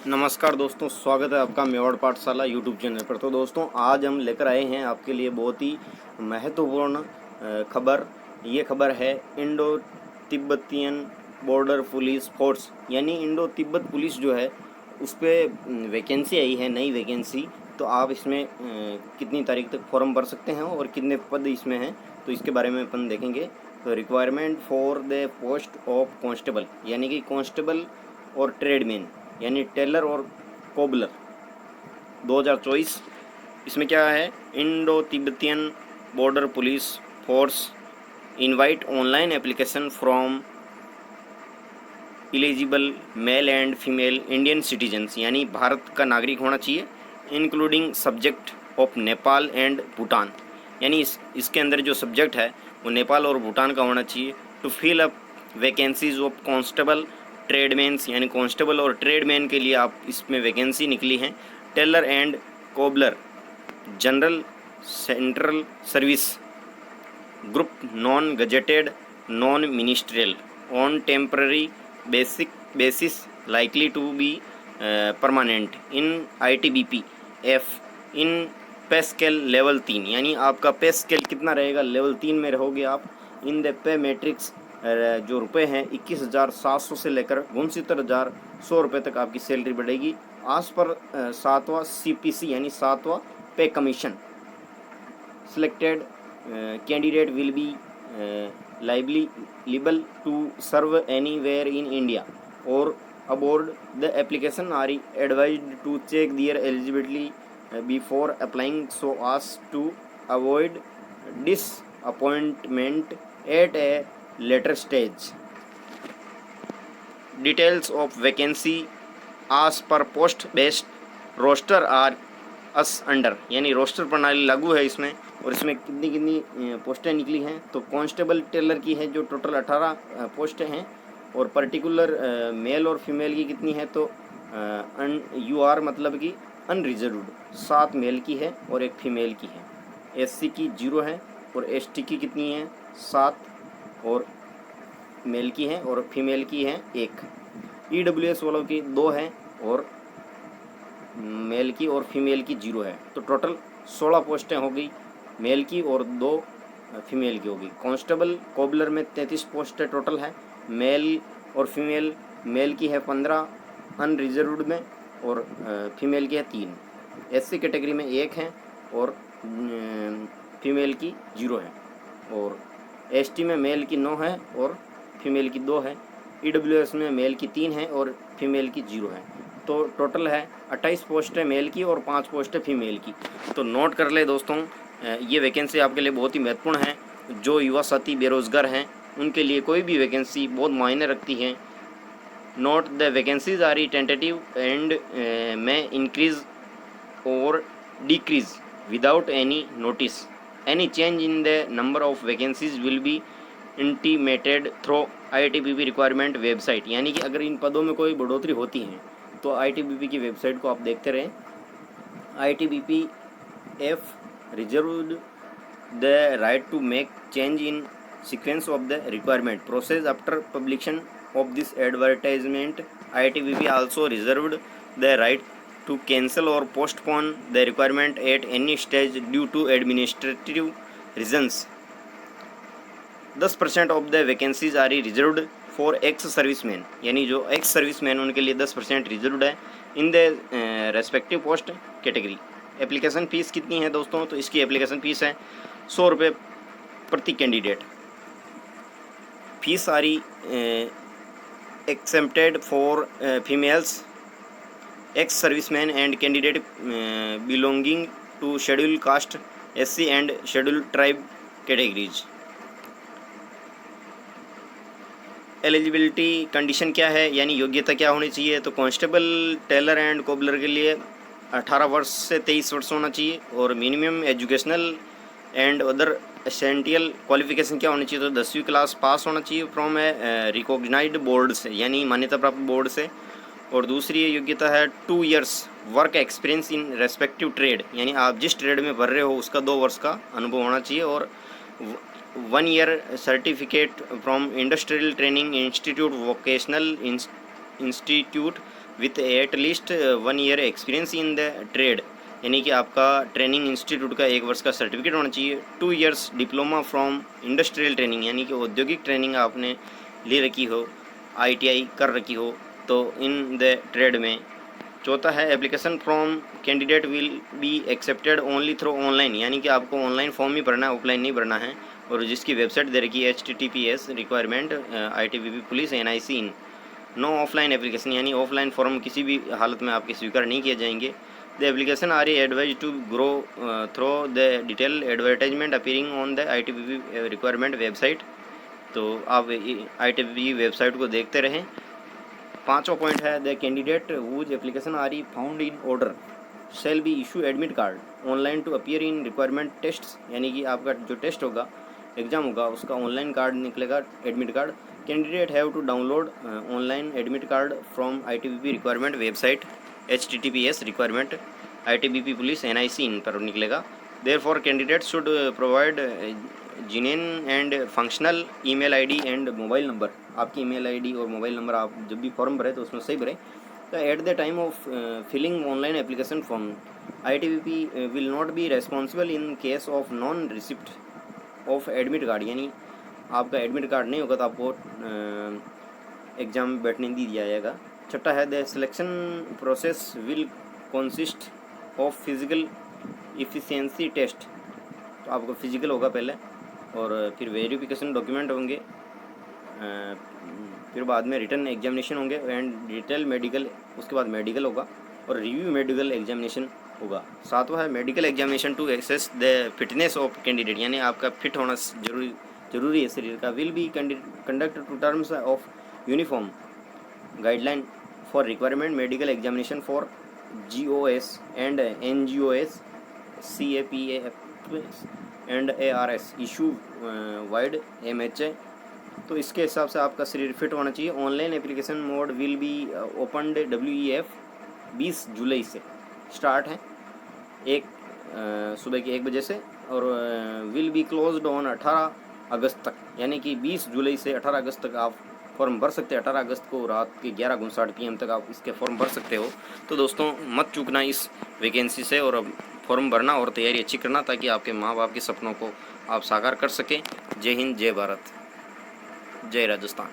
नमस्कार दोस्तों, स्वागत है आपका मेवाड़ पाठशाला यूट्यूब चैनल पर। तो दोस्तों, आज हम लेकर आए हैं आपके लिए बहुत ही महत्वपूर्ण खबर। ये खबर है Indo Tibetan border police force, यानी इंडो तिब्बत पुलिस जो है उस पर वैकेंसी आई है, नई वैकेंसी। तो आप इसमें कितनी तारीख तक फॉर्म भर सकते हैं और कितने पद इसमें हैं, तो इसके बारे में अपन देखेंगे। तो requirement for the post of constable, यानी कि कांस्टेबल और ट्रेडमैन, यानी टेलर और कोबलर 2024। इसमें क्या है, Indo Tibetan border police force invite online application from eligible male and female Indian citizens, यानी भारत का नागरिक होना चाहिए, including subject of Nepal and Bhutan, यानी इसके अंदर जो सब्जेक्ट है वो नेपाल और भूटान का होना चाहिए। To fill up vacancies of constable tradesmen, यानी कांस्टेबल और ट्रेडमैन के लिए आप इसमें वैकेंसी निकली हैं। Tailor and cobbler general central service group non gazetted non ministerial on temporary basis likely to be permanent in ITBP F in pay scale level 3, यानी आपका पे स्केल कितना रहेगा, लेवल 3 में रहोगे आप। इन द पे मैट्रिक्स जो रुपए हैं 21,700 से लेकर 69,100 रुपये तक आपकी सैलरी बढ़ेगी। आज पर 7वां CPC यानी 7वां पे commission. Selected candidate will be liable to serve anywhere in India or abroad. The application are advised to check their eligibility before applying so as to avoid disappointment at a later stage. Details of vacancy as per post based roster are as under, यानी roster प्रणाली लागू है इसमें। और इसमें कितनी कितनी पोस्टें निकली हैं, तो कांस्टेबल टेलर की है जो टोटल 18 पोस्टें हैं, और पर्टिकुलर मेल और फीमेल की कितनी है, तो UR मतलब कि अनरिजर्व्ड 7 मेल की है और 1 फीमेल की है। SC की 0 है और ST की कितनी है 7 और मेल की है, और फीमेल की है 1। EWS वालों की 2 है और मेल की और फीमेल की 0 है। तो टोटल 16 पोस्टें हो गई मेल की और 2 फीमेल की होगी। कांस्टेबल कोबलर में 33 पोस्टें टोटल है, मेल और फीमेल। मेल की है 15 अनरिजर्व्ड में और फीमेल की है 3। SC कैटेगरी में 1 है और फीमेल की 0 है, और ST में मेल की 9 है और फीमेल की 2 है। EWS में मेल की 3 है और फीमेल की 0 है। तो टोटल है 28 पोस्टें मेल की और 5 पोस्टें फीमेल की। तो नोट कर ले दोस्तों, ये वैकेंसी आपके लिए बहुत ही महत्वपूर्ण है। जो युवा साथी बेरोज़गार हैं उनके लिए कोई भी वैकेंसी बहुत मायने रखती है। Note the vacancies are tentative and may increase or decrease without any notice. Any change in the number of vacancies will be intimated through ITBP recruitment website, यानी कि अगर इन पदों में कोई बढ़ोतरी होती है तो ITBP की वेबसाइट को आप देखते रहें। ITBP F reserved the right to make change in sequence of the requirement process after publication of this advertisement. ITBP also reserved the right to cancel or postpone the requirement at any stage due to administrative reasons. 10% of the vacancies are reserved for ex serviceman, यानी जो ex serviceman उनके लिए 10% reserved है in the respective post category. Application fees कितनी है दोस्तों, तो इसकी एप्लीकेशन फ़ीस है 100 रुपये प्रति कैंडिडेट। फीस सारी accepted for females, ex serviceman and candidate belonging to schedule caste, SC and schedule tribe categories. Eligibility condition क्या है, यानी योग्यता क्या होनी चाहिए, तो कांस्टेबल टेलर एंड कोबलर के लिए 18 वर्ष से 23 वर्ष होना चाहिए, और minimum educational and other essential qualification क्या होनी चाहिए, तो 10वीं क्लास पास होना चाहिए फ्रॉम ए रिकॉग्नाइज्ड बोर्ड से, यानी मान्यता प्राप्त बोर्ड से। और दूसरी योग्यता है 2 years work experience in respective trade, यानी आप जिस ट्रेड में भर रहे हो उसका 2 वर्ष का अनुभव होना चाहिए, और 1 year certificate from industrial training institute vocational institute with at least 1 year experience in the trade, यानी कि आपका ट्रेनिंग इंस्टीट्यूट का 1 वर्ष का सर्टिफिकेट होना चाहिए। 2 years diploma from industrial training, यानी कि औद्योगिक ट्रेनिंग आपने ले रखी हो, ITI कर रखी हो तो इन द ट्रेड में। चौथा है application from candidate will be accepted only through online, यानी कि आपको ऑनलाइन फॉर्म ही भरना है, ऑफलाइन नहीं भरना है। और जिसकी वेबसाइट दे रखी है HTTPS recruitment ITBP police NIC in. No offline application, यानी ऑफलाइन फॉर्म किसी भी हालत में आपके स्वीकार नहीं किए जाएंगे। The application are advise to go through the detail advertisement appearing on the ITBP recruitment website. तो आप ITBP वेबसाइट को देखते रहें। 5वां पॉइंट है the candidate whose application are ई found in order shall be issue admit card online to appear in recruitment test, यानी कि आपका जो टेस्ट होगा, एग्जाम होगा, उसका ऑनलाइन कार्ड निकलेगा, admit card. Candidate have to download online admit card from ITBP recruitment website HTTPS recruitment ITBP police NIC in पर निकलेगा। Therefore candidate should provide genuine and functional email ID and mobile number. आपकी email ID और mobile number आप जब भी form भरें तो उसमें सही भरें। तो at the time of filling online application form ITBP will not be responsible in case of non receipt of admit card, यानी आपका एडमिट कार्ड नहीं होगा तो आपको एग्ज़ाम में बैठने नहीं दिया जाएगा। छठा है the selection process will consist of physical efficiency test, तो आपको फिजिकल होगा पहले और फिर वेरिफिकेशन डॉक्यूमेंट होंगे, फिर बाद में रिटर्न एग्जामिनेशन होंगे एंड डिटेल मेडिकल, उसके बाद मेडिकल होगा और रिव्यू मेडिकल एग्जामिनेशन होगा। 7वां है medical examination to assess the fitness of candidate, यानी आपका फिट होना जरूरी है शरीर का। Will be conduct to terms of uniform guideline for recruitment medical examination for GOS and NGOS CAPF and ARS issue vide MHA। तो इसके हिसाब से आपका शरीर फिट होना चाहिए। Online application mode will be opened WEF 20 जुलाई से स्टार्ट है, सुबह के 1 बजे से, और विल बी क्लोज्ड ऑन 18 अगस्त तक, यानी कि 20 जुलाई से 18 अगस्त तक आप फॉर्म भर सकते हैं। 18 अगस्त को रात के 11:59 PM तक आप इसके फॉर्म भर सकते हो। तो दोस्तों मत चूकना इस वैकेंसी से और अब फॉर्म भरना और तैयारी अच्छी करना ताकि आपके माँ बाप के सपनों को आप साकार कर सकें। जय हिंद, जय भारत, जय राजस्थान।